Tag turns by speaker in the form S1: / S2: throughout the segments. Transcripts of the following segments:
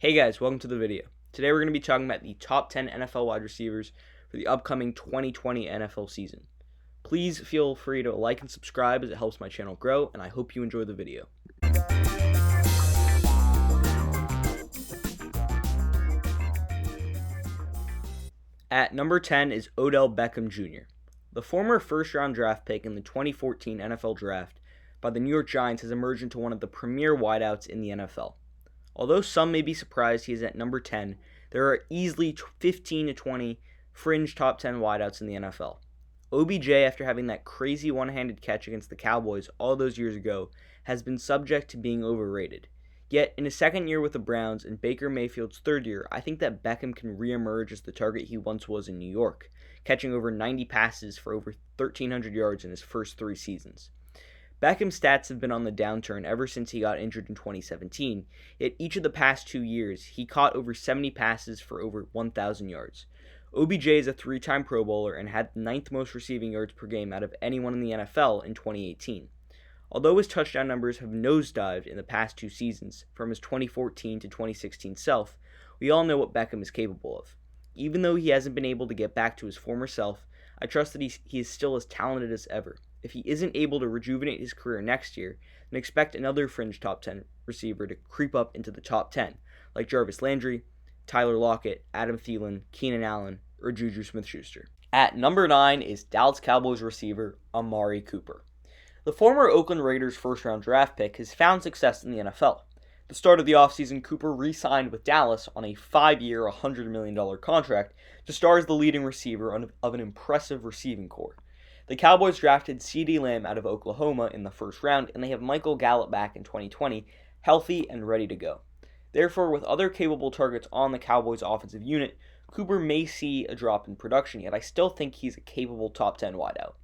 S1: Hey guys, welcome to the video. Today we're going to be talking about the top 10 NFL wide receivers for the upcoming 2020 NFL season. Please feel free to like and subscribe as it helps my channel grow, and I hope you enjoy the video. At number 10 is Odell Beckham Jr. The former first-round draft pick in the 2014 NFL Draft by the New York Giants has emerged into one of the premier wideouts in the NFL. Although some may be surprised he is at number 10, there are easily 15 to 20 fringe top 10 wideouts in the NFL. OBJ, after having that crazy one-handed catch against the Cowboys all those years ago, has been subject to being overrated. Yet, in his second year with the Browns and Baker Mayfield's third year, I think that Beckham can reemerge as the target he once was in New York, catching over 90 passes for over 1,300 yards in his first 3 seasons. Beckham's stats have been on the downturn ever since he got injured in 2017, yet each of the past 2 years, he caught over 70 passes for over 1,000 yards. OBJ is a 3-time Pro Bowler and had the 9th most receiving yards per game out of anyone in the NFL in 2018. Although his touchdown numbers have nosedived in the past 2 seasons, from his 2014 to 2016 self, we all know what Beckham is capable of. Even though he hasn't been able to get back to his former self, I trust that he is still as talented as ever. If he isn't able to rejuvenate his career next year, then expect another fringe top 10 receiver to creep up into the top 10, like Jarvis Landry, Tyler Lockett, Adam Thielen, Keenan Allen, or Juju Smith-Schuster. At number 9 is Dallas Cowboys receiver Amari Cooper. The former Oakland Raiders first-round draft pick has found success in the NFL. At the start of the offseason, Cooper re-signed with Dallas on a 5-year, $100 million contract to star as the leading receiver of an impressive receiving corps. The Cowboys drafted CeeDee Lamb out of Oklahoma in the first round, and they have Michael Gallup back in 2020, healthy and ready to go. Therefore, with other capable targets on the Cowboys' offensive unit, Cooper may see a drop in production, yet I still think he's a capable top 10 wideout.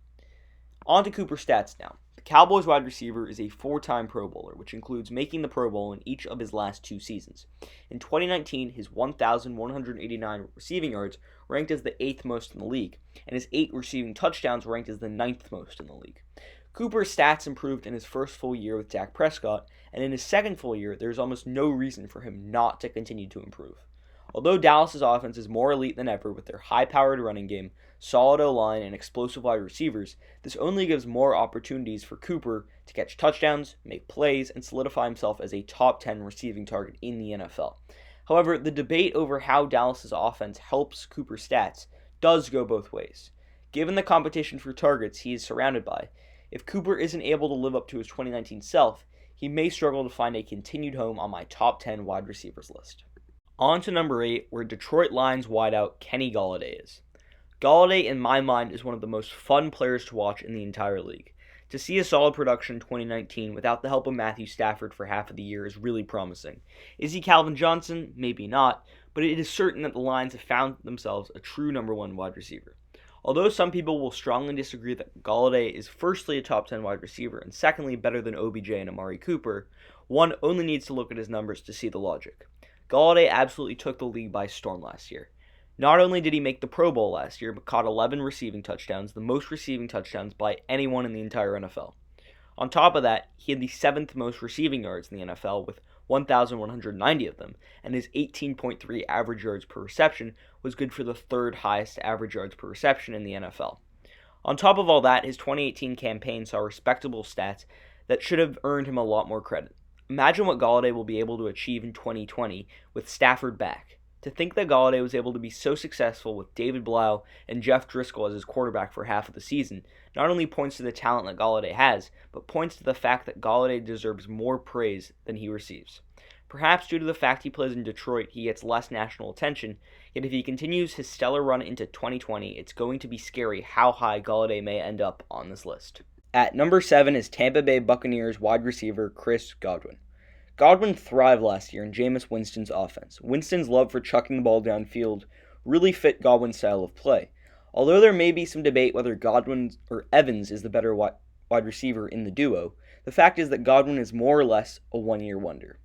S1: On to Cooper's stats now. The Cowboys wide receiver is a 4-time Pro Bowler, which includes making the Pro Bowl in each of his last 2 seasons. In 2019, his 1,189 receiving yards ranked as the 8th most in the league, and his 8 receiving touchdowns ranked as the 9th most in the league. Cooper's stats improved in his first full year with Dak Prescott, and in his second full year, there is almost no reason for him not to continue to improve. Although Dallas' offense is more elite than ever with their high-powered running game, solid O-line, and explosive wide receivers, this only gives more opportunities for Cooper to catch touchdowns, make plays, and solidify himself as a top 10 receiving target in the NFL. However, the debate over how Dallas' offense helps Cooper's stats does go both ways. Given the competition for targets he is surrounded by, if Cooper isn't able to live up to his 2019 self, he may struggle to find a continued home on my top 10 wide receivers list. On to number 8, where Detroit Lions wideout Kenny Golladay is. Golladay, in my mind, is one of the most fun players to watch in the entire league. To see a solid production in 2019 without the help of Matthew Stafford for half of the year is really promising. Is he Calvin Johnson? Maybe not, but it is certain that the Lions have found themselves a true number 1 wide receiver. Although some people will strongly disagree that Golladay is firstly a top 10 wide receiver and secondly better than OBJ and Amari Cooper, one only needs to look at his numbers to see the logic. Golladay absolutely took the league by storm last year. Not only did he make the Pro Bowl last year, but caught 11 receiving touchdowns, the most receiving touchdowns by anyone in the entire NFL. On top of that, he had the 7th most receiving yards in the NFL with 1,190 of them, and his 18.3 average yards per reception was good for the 3rd highest average yards per reception in the NFL. On top of all that, his 2018 campaign saw respectable stats that should have earned him a lot more credit. Imagine what Golladay will be able to achieve in 2020 with Stafford back. To think that Golladay was able to be so successful with David Blau and Jeff Driscoll as his quarterback for half of the season not only points to the talent that Golladay has, but points to the fact that Golladay deserves more praise than he receives. Perhaps due to the fact he plays in Detroit, he gets less national attention, yet if he continues his stellar run into 2020, it's going to be scary how high Golladay may end up on this list. At number 7 is Tampa Bay Buccaneers wide receiver Chris Godwin. Godwin thrived last year in Jameis Winston's offense. Winston's love for chucking the ball downfield really fit Godwin's style of play. Although there may be some debate whether Godwin or Evans is the better wide receiver in the duo, the fact is that Godwin is more or less a one-year wonder.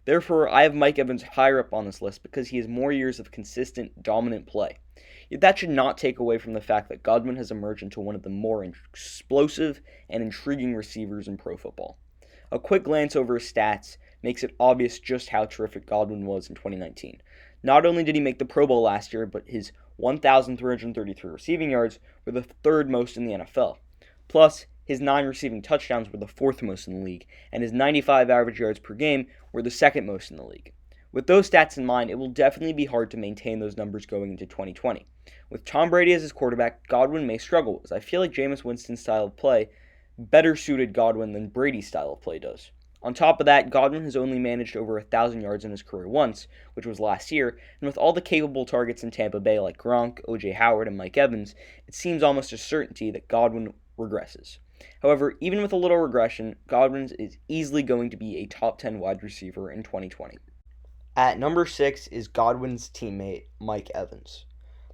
S1: Therefore, I have Mike Evans higher up on this list because he has more years of consistent, dominant play. Yet that should not take away from the fact that Godwin has emerged into one of the more explosive and intriguing receivers in pro football. A quick glance over his stats makes it obvious just how terrific Godwin was in 2019. Not only did he make the Pro Bowl last year, but his 1,333 receiving yards were the third most in the NFL. Plus, his 9 receiving touchdowns were the fourth most in the league, and his 95 average yards per game were the second most in the league. With those stats in mind, it will definitely be hard to maintain those numbers going into 2020. With Tom Brady as his quarterback, Godwin may struggle, as I feel like Jameis Winston's style of play better suited Godwin than Brady's style of play does. On top of that, Godwin has only managed over 1,000 yards in his career once, which was last year, and with all the capable targets in Tampa Bay like Gronk, O.J. Howard, and Mike Evans, it seems almost a certainty that Godwin regresses. However, even with a little regression, Godwin is easily going to be a top 10 wide receiver in 2020. At number 6 is Godwin's teammate, Mike Evans.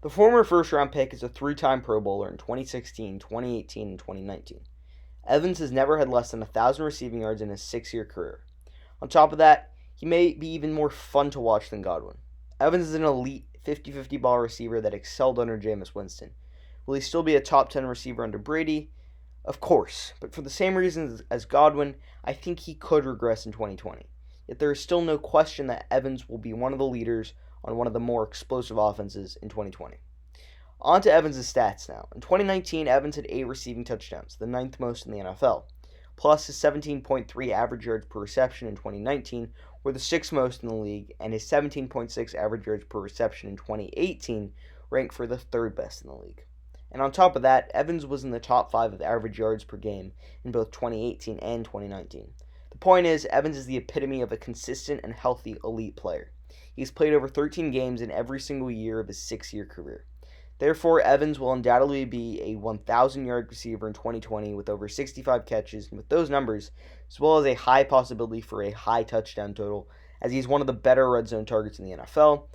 S1: The former first-round pick is a 3-time Pro Bowler in 2016, 2018, and 2019. Evans has never had less than 1,000 receiving yards in his 6-year career. On top of that, he may be even more fun to watch than Godwin. Evans is an elite 50-50 ball receiver that excelled under Jameis Winston. Will he still be a top 10 receiver under Brady? Of course, but for the same reasons as Godwin, I think he could regress in 2020. Yet there is still no question that Evans will be one of the leaders on one of the more explosive offenses in 2020. On to Evans' stats now. In 2019, Evans had 8 receiving touchdowns, the 9th most in the NFL. Plus, his 17.3 average yards per reception in 2019 were the 6th most in the league, and his 17.6 average yards per reception in 2018 ranked for the 3rd best in the league. And on top of that, Evans was in the top 5 of average yards per game in both 2018 and 2019. The point is, Evans is the epitome of a consistent and healthy elite player. He's played over 13 games in every single year of his 6-year career. Therefore, Evans will undoubtedly be a 1,000-yard receiver in 2020 with over 65 catches, and with those numbers, as well as a high possibility for a high touchdown total, as he's one of the better red zone targets in the NFL.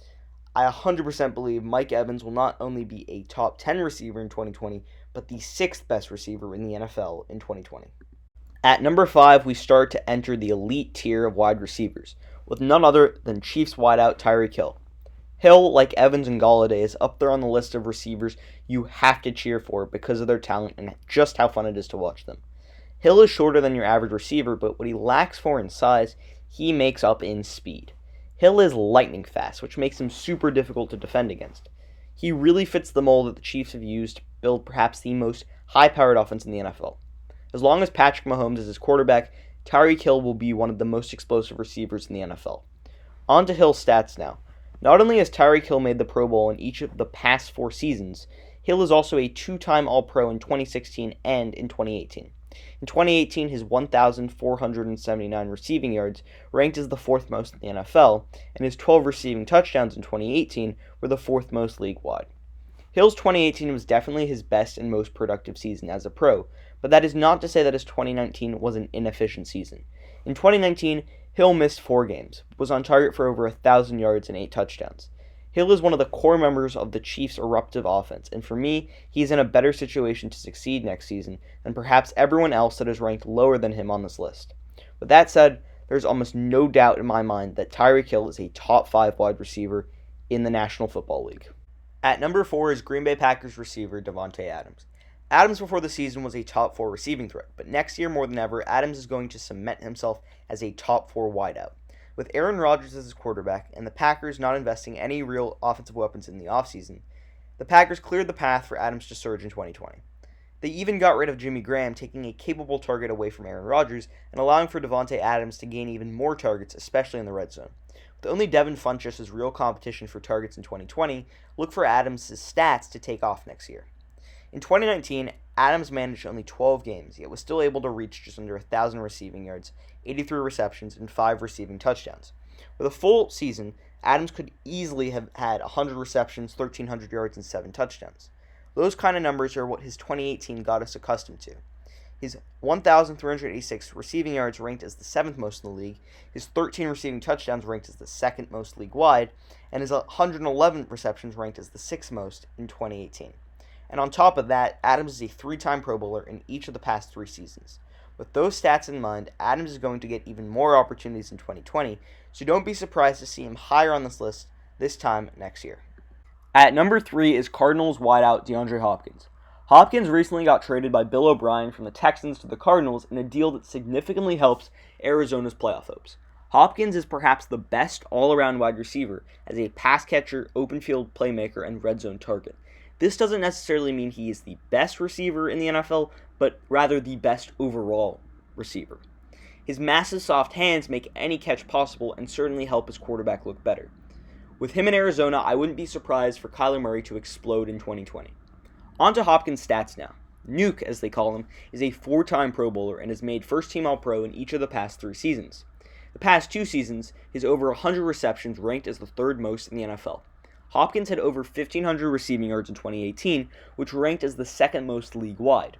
S1: I 100% believe Mike Evans will not only be a top 10 receiver in 2020, but the 6th best receiver in the NFL in 2020. At number 5, we start to enter the elite tier of wide receivers, with none other than Chiefs wideout Tyreek Hill. Hill, like Evans and Golladay, is up there on the list of receivers you have to cheer for because of their talent and just how fun it is to watch them. Hill is shorter than your average receiver, but what he lacks for in size, he makes up in speed. Hill is lightning fast, which makes him super difficult to defend against. He really fits the mold that the Chiefs have used to build perhaps the most high-powered offense in the NFL. As long as Patrick Mahomes is his quarterback, Tyreek Hill will be one of the most explosive receivers in the NFL. On to Hill's stats now. Not only has Tyreek Hill made the Pro Bowl in each of the past 4 seasons, Hill is also a 2-time All-Pro in 2016 and in 2018. In 2018, his 1,479 receiving yards ranked as the 4th most in the NFL, and his 12 receiving touchdowns in 2018 were the 4th most league-wide. Hill's 2018 was definitely his best and most productive season as a pro, but that is not to say that his 2019 was an inefficient season. In 2019, Hill missed 4 games, was on target for over 1,000 yards and 8 touchdowns. Hill is one of the core members of the Chiefs' eruptive offense, and for me, he's in a better situation to succeed next season than perhaps everyone else that is ranked lower than him on this list. With that said, there's almost no doubt in my mind that Tyreek Hill is a top 5 wide receiver in the National Football League. At number 4 is Green Bay Packers receiver Davante Adams. Adams before the season was a top 4 receiving threat, but next year more than ever, Adams is going to cement himself as a top 4 wideout. With Aaron Rodgers as his quarterback and the Packers not investing any real offensive weapons in the offseason, the Packers cleared the path for Adams to surge in 2020. They even got rid of Jimmy Graham, taking a capable target away from Aaron Rodgers and allowing for Davante Adams to gain even more targets, especially in the red zone. With only Devin Funchess as real competition for targets in 2020, look for Adams' stats to take off next year. In 2019, Adams managed only 12 games, yet was still able to reach just under 1,000 receiving yards, 83 receptions, and 5 receiving touchdowns. With a full season, Adams could easily have had 100 receptions, 1,300 yards, and 7 touchdowns. Those kind of numbers are what his 2018 got us accustomed to. His 1,386 receiving yards ranked as the 7th most in the league, his 13 receiving touchdowns ranked as the 2nd most league-wide, and his 111 receptions ranked as the 6th most in 2018. And on top of that, Adams is a 3-time Pro Bowler in each of the past 3 seasons. With those stats in mind, Adams is going to get even more opportunities in 2020, so don't be surprised to see him higher on this list this time next year. At number 3 is Cardinals wideout DeAndre Hopkins. Hopkins recently got traded by Bill O'Brien from the Texans to the Cardinals in a deal that significantly helps Arizona's playoff hopes. Hopkins is perhaps the best all-around wide receiver as a pass catcher, open field playmaker, and red zone target. This doesn't necessarily mean he is the best receiver in the NFL, but rather the best overall receiver. His massive soft hands make any catch possible and certainly help his quarterback look better. With him in Arizona, I wouldn't be surprised for Kyler Murray to explode in 2020. On to Hopkins' stats now. Nuke, as they call him, is a 4-time Pro Bowler and has made first-team All-Pro in each of the past 3 seasons. The past 2 seasons, his over 100 receptions ranked as the 3rd most in the NFL. Hopkins had over 1,500 receiving yards in 2018, which ranked as the 2nd most league-wide.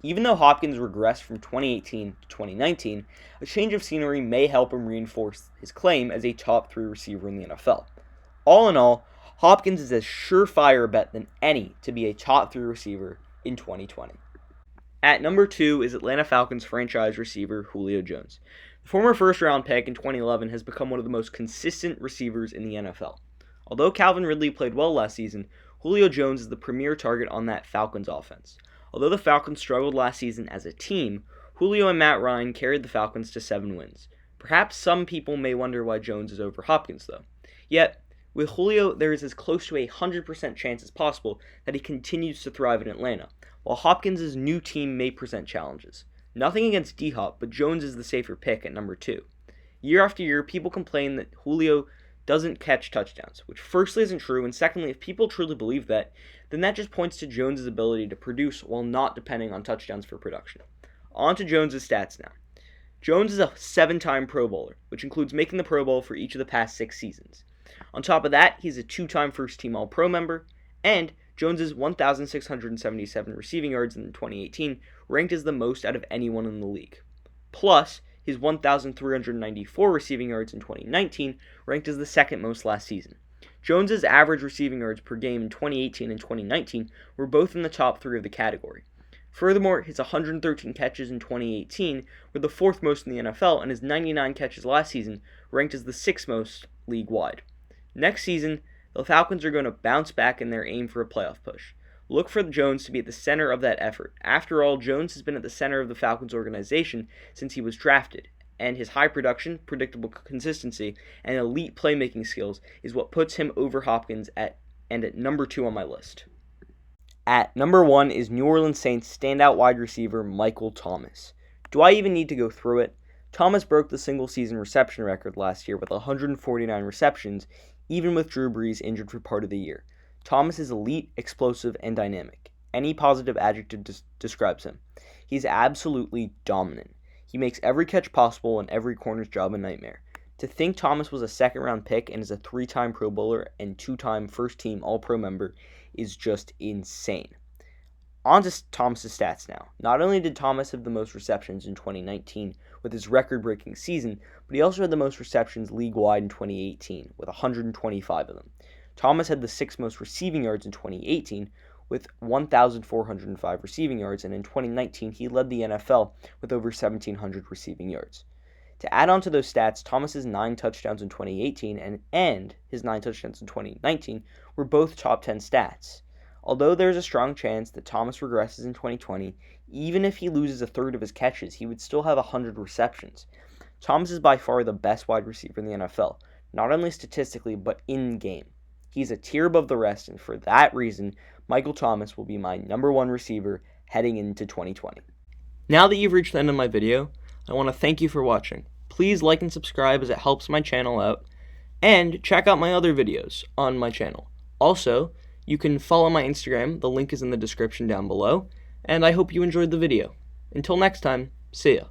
S1: Even though Hopkins regressed from 2018 to 2019, a change of scenery may help him reinforce his claim as a top 3 receiver in the NFL. All in all, Hopkins is as surefire a bet than any to be a top 3 receiver in 2020. At number 2 is Atlanta Falcons franchise receiver Julio Jones. The former first-round pick in 2011 has become one of the most consistent receivers in the NFL. Although Calvin Ridley played well last season, Julio Jones is the premier target on that Falcons offense. Although the Falcons struggled last season as a team, Julio and Matt Ryan carried the Falcons to 7 wins. Perhaps some people may wonder why Jones is over Hopkins, though. Yet, with Julio, there is as close to a 100% chance as possible that he continues to thrive in Atlanta, while Hopkins' new team may present challenges. Nothing against D-Hop, but Jones is the safer pick at number 2. Year after year, people complain that Julio doesn't catch touchdowns, which firstly isn't true, and secondly, if people truly believe that, then that just points to Jones' ability to produce while not depending on touchdowns for production. On to Jones' stats now. Jones is a 7-time Pro Bowler, which includes making the Pro Bowl for each of the past 6 seasons. On top of that, he's a 2-time first-team All-Pro member, and Jones' 1,677 receiving yards in 2018 ranked as the most out of anyone in the league. Plus, his 1,394 receiving yards in 2019 ranked as the 2nd most last season. Jones' average receiving yards per game in 2018 and 2019 were both in the top 3 of the category. Furthermore, his 113 catches in 2018 were the 4th most in the NFL, and his 99 catches last season ranked as the 6th most league-wide. Next season, the Falcons are going to bounce back in their aim for a playoff push. Look for Jones to be at the center of that effort. After all, Jones has been at the center of the Falcons organization since he was drafted, and his high production, predictable consistency, and elite playmaking skills is what puts him over Hopkins at number 2 on my list. At number 1 is New Orleans Saints standout wide receiver Michael Thomas. Do I even need to go through it? Thomas broke the single-season reception record last year with 149 receptions, even with Drew Brees injured for part of the year. Thomas is elite, explosive, and dynamic. Any positive adjective describes him. He's absolutely dominant. He makes every catch possible and every corner's job a nightmare. To think Thomas was a 2nd-round pick and is a 3-time Pro Bowler and 2-time first-team All-Pro member is just insane. On to Thomas' stats now. Not only did Thomas have the most receptions in 2019 with his record-breaking season, but he also had the most receptions league-wide in 2018 with 125 of them. Thomas had the 6th most receiving yards in 2018 with 1,405 receiving yards, and in 2019 he led the NFL with over 1,700 receiving yards. To add on to those stats, Thomas's 9 touchdowns in 2018 and his 9 touchdowns in 2019 were both top 10 stats. Although there's a strong chance that Thomas regresses in 2020, even if he loses a third of his catches, he would still have 100 receptions. Thomas is by far the best wide receiver in the NFL, not only statistically, but in-game. He's a tier above the rest, and for that reason, Michael Thomas will be my number 1 receiver heading into 2020. Now that you've reached the end of my video, I want to thank you for watching. Please like and subscribe as it helps my channel out, and check out my other videos on my channel. Also, you can follow my Instagram, the link is in the description down below, and I hope you enjoyed the video. Until next time, see ya.